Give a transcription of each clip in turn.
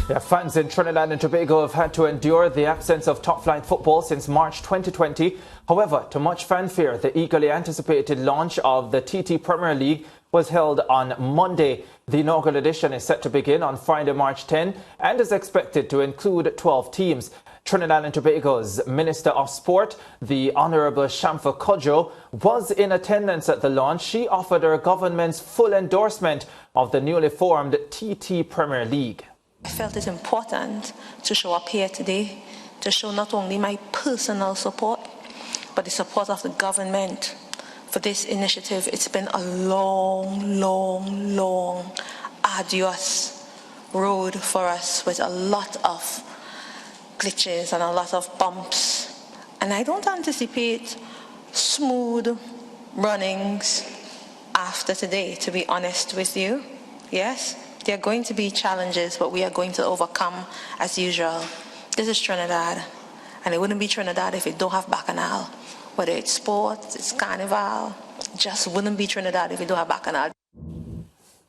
Yeah, fans in Trinidad and Tobago have had to endure the absence of top-flight football since March 2020. However, to much fanfare, the eagerly anticipated launch of the TT Premier League was held on Monday. The inaugural edition is set to begin on Friday, March 10, and is expected to include 12 teams. Trinidad and Tobago's Minister of Sport, the Honourable Shamfa Kodjo, was in attendance at the launch. She offered her government's full endorsement of the newly formed TT Premier League. I felt it important to show up here today to show not only my personal support, but the support of the government for this initiative. It's been a long, arduous road for us with a lot of glitches and a lot of bumps. And I don't anticipate smooth runnings after today, to be honest with you. Yes? There are going to be challenges, but we are going to overcome as usual. This is Trinidad, and it wouldn't be Trinidad if it don't have Bacchanal. Whether it's sports, it's carnival, it just wouldn't be Trinidad if it don't have Bacchanal.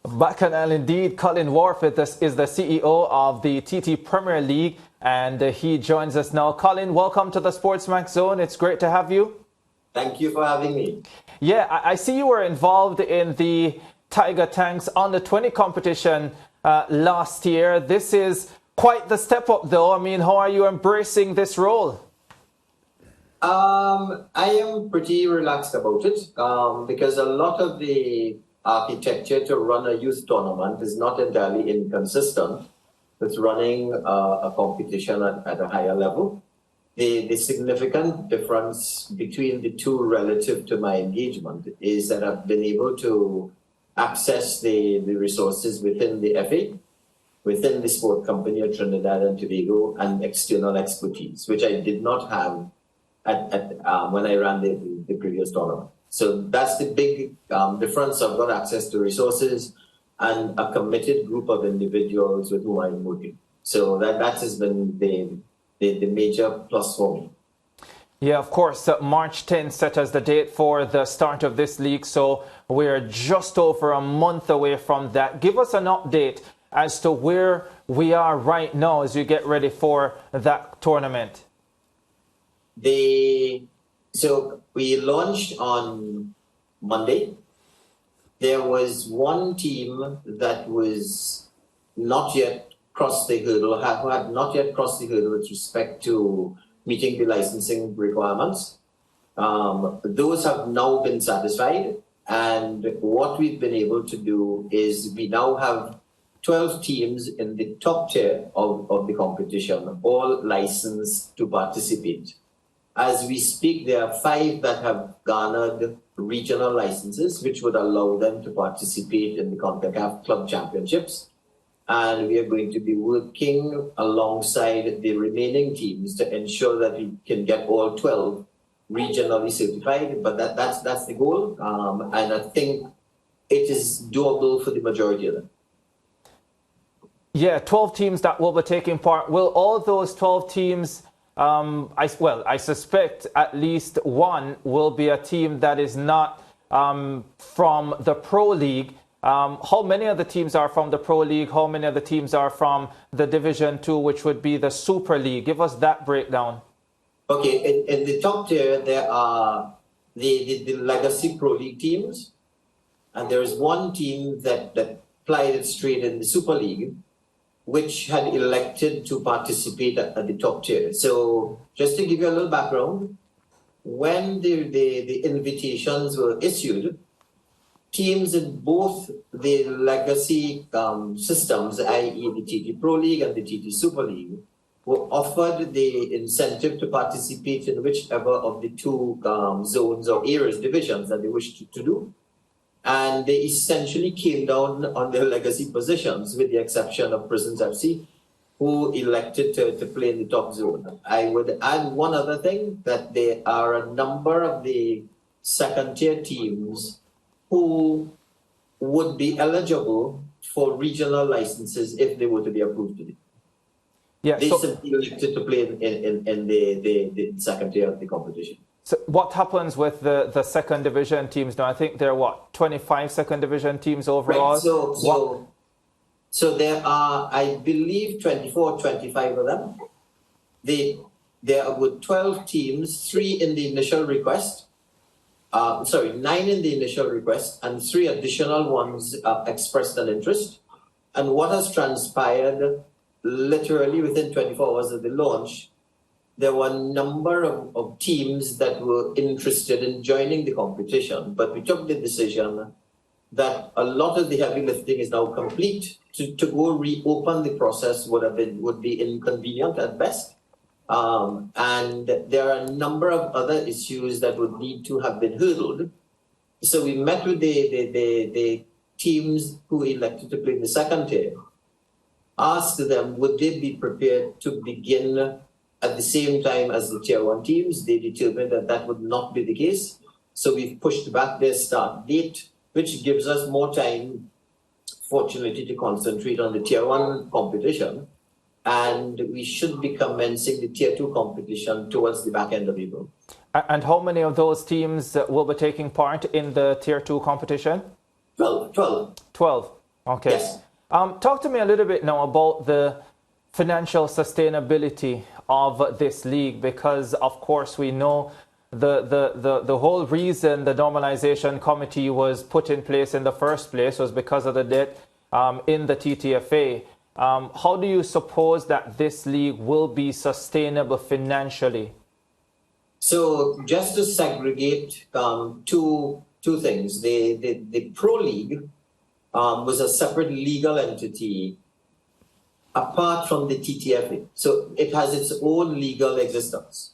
Bacchanal indeed. Colin Wharfe is the CEO of the TT Premier League, and he joins us now. Colin, welcome to the SportsMax Zone. It's great to have you. Thank you for having me. Yeah, I see you were involved in the Tiger Tanks Under 20 competition last year. This is quite the step up, though. I mean, how are you embracing this role? I am pretty relaxed about it because a lot of the architecture to run a youth tournament is not entirely inconsistent with running a competition at a higher level. The significant difference between the two relative to my engagement is that I've been able to access the resources within the FA, within the sport company of Trinidad and Tobago, and external expertise, which I did not have when I ran the previous tournament. So that's the big difference. I've got access to resources and a committed group of individuals with whom I'm working. So that has been the major plus for me. Yeah, of course, March 10th set as the date for the start of this league, so we're just over a month away from that. Give us an update as to where we are right now as we get ready for that tournament. So we launched on Monday. There was one team that was not yet crossed the hurdle, who had not yet crossed the hurdle with respect to meeting the licensing requirements. Those have now been satisfied. And what we've been able to do is we now have 12 teams in the top tier of the competition, all licensed to participate. As we speak, there are 5 that have garnered regional licenses, which would allow them to participate in the CONCACAF Club Championships. And we are going to be working alongside the remaining teams to ensure that we can get all 12 regionally certified. But that's the goal. And I think it is doable for the majority of them. Yeah, 12 teams that will be taking part. Will all those 12 teams, I suspect at least one will be a team that is not from the Pro League. How many of the teams are from the Pro League? How many of the teams are from the Division 2, which would be the Super League? Give us that breakdown. Okay, in the top tier, there are the Legacy Pro League teams. And there is one team that played it straight in the Super League, which had elected to participate at the top tier. So just to give you a little background, when the invitations were issued, teams in both the legacy systems, i.e. the TT Pro League and the TT Super League, were offered the incentive to participate in whichever of the two zones or areas, divisions that they wished to do. And they essentially came down on their legacy positions, with the exception of Prisons FC, who elected to play in the top zone. I would add one other thing, that there are a number of the second-tier teams who would be eligible for regional licenses if they were to be approved today. Yeah, they simply elected to play in the second tier of the competition. So what happens with the second division teams now? I think there are, 25 second division teams overall? Right. So there are, I believe, 24 or 25 of them. There are 12 teams, 3 in the initial request, 9 in the initial request, and 3 additional ones expressed an interest. And what has transpired literally within 24 hours of the launch, there were a number of teams that were interested in joining the competition, but we took the decision that a lot of the heavy lifting is now complete. To go reopen the process would be inconvenient at best. And there are a number of other issues that would need to have been hurdled. So we met with the teams who elected to play in the second tier, asked them would they be prepared to begin at the same time as the tier 1 teams. They determined that that would not be the case. So we've pushed back their start date, which gives us more time, fortunately, to concentrate on the tier 1 competition. And we should be commencing the tier 2 competition towards the back end of April. And how many of those teams will be taking part in the tier 2 competition? 12. 12. Okay. Yes. Talk to me a little bit now about the financial sustainability of this league, because of course we know the whole reason the normalization committee was put in place in the first place was because of the debt in the TTFA. How do you suppose that this league will be sustainable financially? So just to segregate two things, the Pro League was a separate legal entity apart from the TTFA. So it has its own legal existence.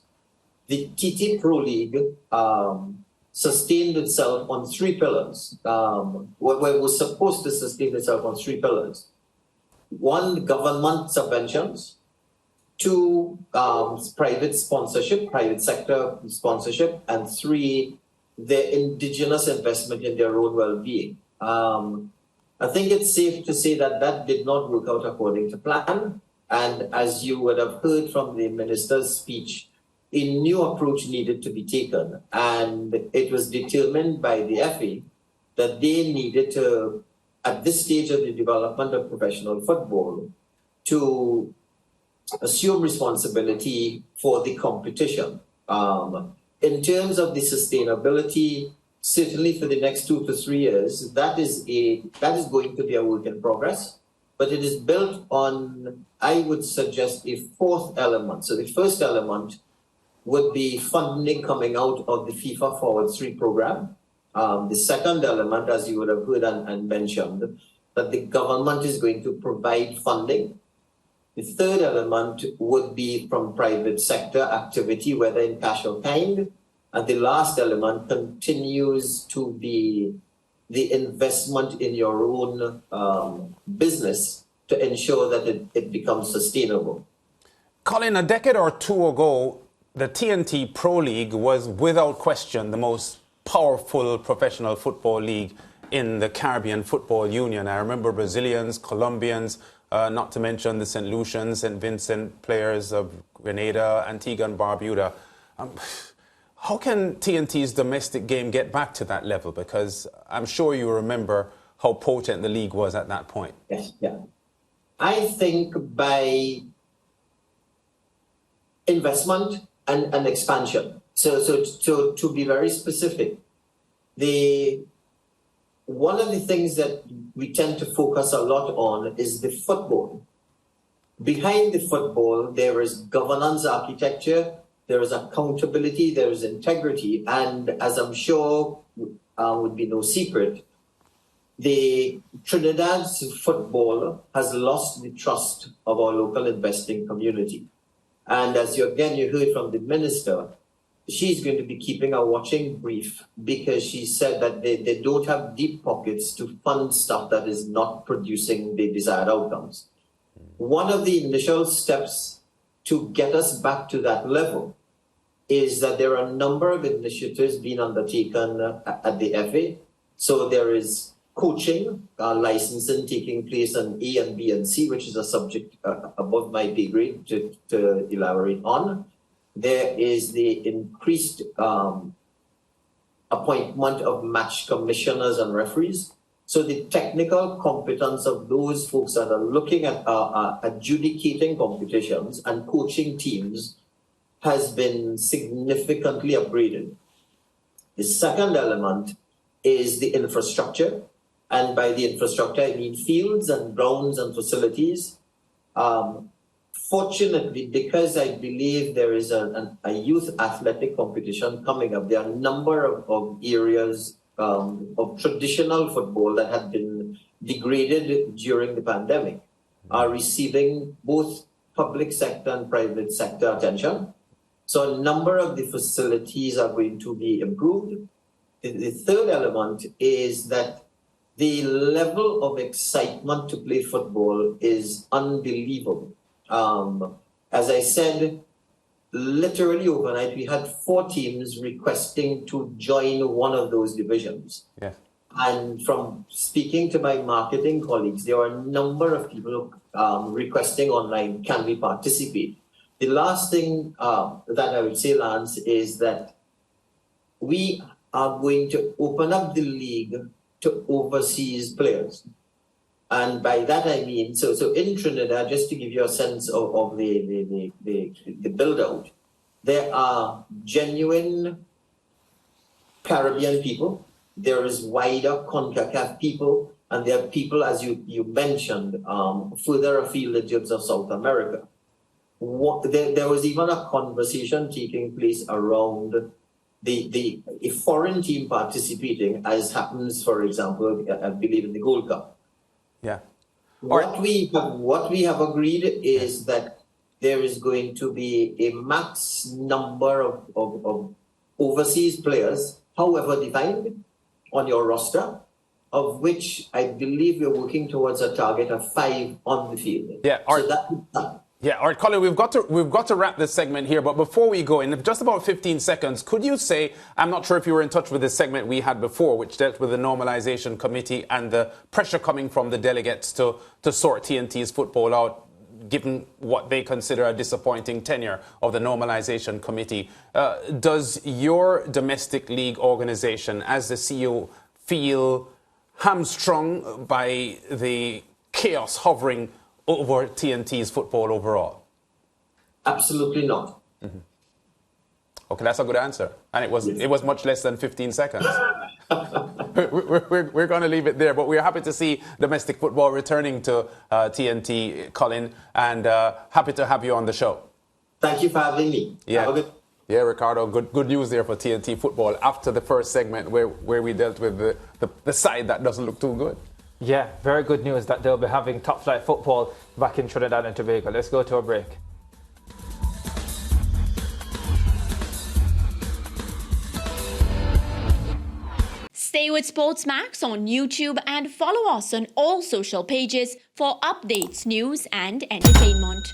The TT Pro League sustained itself on 3 pillars. It was supposed to sustain itself on 3 pillars. 1, government subventions. 2, private sponsorship, private sector sponsorship. And 3, the indigenous investment in their own well-being. I think it's safe to say that that did not work out according to plan. And as you would have heard from the minister's speech, a new approach needed to be taken. And it was determined by the FA that they needed to, at this stage of the development of professional football, to assume responsibility for the competition. In terms of the sustainability, certainly for the next 2 to 3 years, that is going to be a work in progress, but it is built on, I would suggest, a 4th element. So the first element would be funding coming out of the FIFA Forward 3 program. The second element, as you would have heard and mentioned, that the government is going to provide funding. The third element would be from private sector activity, whether in cash or kind. And the last element continues to be the investment in your own business to ensure that it becomes sustainable. Colin, a decade or 2 ago, the TNT Pro League was without question the most powerful professional football league in the Caribbean Football Union. I remember Brazilians, Colombians, not to mention the St. Lucians, St. Vincent players of Grenada, Antigua and Barbuda. How can TNT's domestic game get back to that level? Because I'm sure you remember how potent the league was at that point. Yes, yeah. I think by investment and expansion. So to be very specific, one of the things that we tend to focus a lot on is the football. Behind the football, there is governance architecture, there is accountability, there is integrity, and as I'm sure would be no secret, the Trinidad's football has lost the trust of our local investing community. And as you heard from the minister, she's going to be keeping a watching brief because she said that they don't have deep pockets to fund stuff that is not producing the desired outcomes. One of the initial steps to get us back to that level is that there are a number of initiatives being undertaken at the FA. So there is coaching, licensing taking place on A and B and C, which is a subject above my pay grade to elaborate on. There is the increased appointment of match commissioners and referees. So the technical competence of those folks that are looking at adjudicating competitions and coaching teams has been significantly upgraded. The second element is the infrastructure. And by the infrastructure, I mean fields and grounds and facilities. Fortunately, because I believe there is a youth athletic competition coming up, there are a number of areas of traditional football that had been degraded during the pandemic are receiving both public sector and private sector attention. So a number of the facilities are going to be improved. The third element is that the level of excitement to play football is unbelievable. As I said, literally overnight, we had 4 teams requesting to join one of those divisions. Yeah. And from speaking to my marketing colleagues, there are a number of people requesting online, can we participate? The last thing that I would say, Lance, is that we are going to open up the league to overseas players. And by that I mean, so in Trinidad, just to give you a sense of the build-out, there are genuine Caribbean people, there is wider CONCACAF people, and there are people, as you mentioned, further afield in terms of South America. There was even a conversation taking place around a foreign team participating, as happens, for example, I believe in the Gold Cup. Yeah. What we have agreed is that there is going to be a max number of overseas players, however defined, on your roster, of which I believe we're working towards a target of 5 on the field. Yeah. Yeah, all right, Colin, we've got to wrap this segment here, but before we go, in just about 15 seconds, could you say, I'm not sure if you were in touch with this segment we had before, which dealt with the normalization committee and the pressure coming from the delegates to sort TNT's football out, given what they consider a disappointing tenure of the normalization committee. Does your domestic league organization, as the CEO, feel hamstrung by the chaos hovering over TNT's football overall? Absolutely not. Mm-hmm. Okay, that's a good answer. And it was much less than 15 seconds. We're going to leave it there, but we're happy to see domestic football returning to TNT, Colin, and happy to have you on the show. Thank you for having me. Yeah. Yeah, Ricardo, good news there for TNT football after the first segment where we dealt with the side that doesn't look too good. Yeah, very good news that they'll be having top flight football back in Trinidad and Tobago. Let's go to a break. Stay with SportsMax on YouTube and follow us on all social pages for updates, news and entertainment.